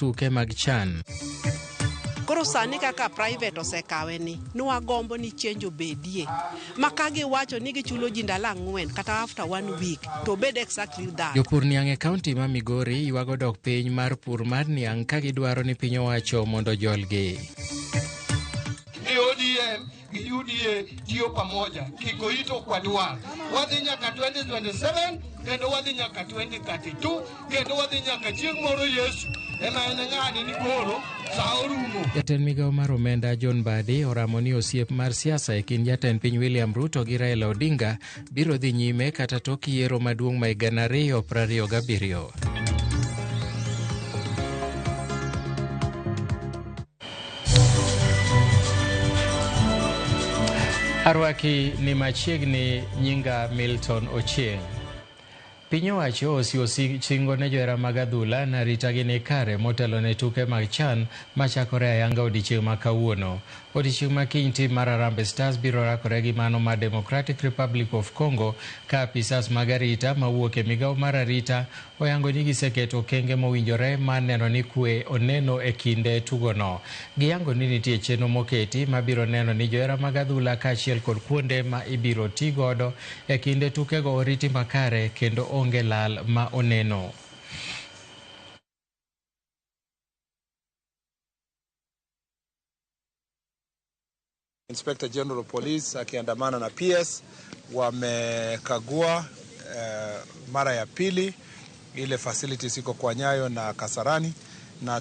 tuke mag CHAN. Koro sani kaka private osekawe ni nwagombo ni change obedie makagi wacho ni gichulo ji ndalo 4 kata after 1 week to bed exactly that. Jopur niang' e kaunti ma Migori ywago dok piny mar pur mar niang' ka gidwaro ni piny owacho mondo jolgi. ODM gi UDA tiyo pamoja kiko ito kwa duwa wadhi nyaka 2027 kendo wadhi nyaka 2032 kendo wadhi nyaka chieng' moro Yesu ema ene ng'ani ni koro sa orumo. Jatend migawo mar omenda John Mbadi oramo ni osiep mar siasa e kind jatend piny William Ruto gi Raila Odinga biro dhi nyime kata tok yiero maduong' ma 2027. Arwaki ni machiegni nyinga Milton Ochieng. Piny owacho osiwo singo ne johera mag adhula na ritagi ni kare motelo ne tuke mag CHAN machakore ayanga odiechieng' ma kawuono. Odiechieng' ma kiny tim mar Harambee Stars biro rakore gi mano mar Democratic Republic of Congo ka apisas mag arita mawuok e migawo mar arita oyango ni giseketo okenge mowinjore mar neno ni kwe oneno e kinde tugono. Giyango ni nitie chenro moketi mabiro neno ni johera mag adhula kaachiel kod kuonde ma ibiro ti godo e kinde tukego oriti makare kendo onge lal ma oneno. Inspector General Police akiandamana na PS wamekagua mara ya pili ile facilities iko kwa Nyayo na Kasarani na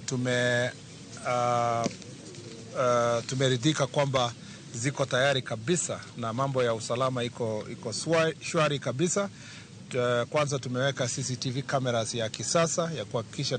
tumeridhika kwamba ziko tayari kabisa na mambo ya usalama iko shwari kabisa. Kwanza tumeweka CCTV cameras ya kisasa ya kuhakikisha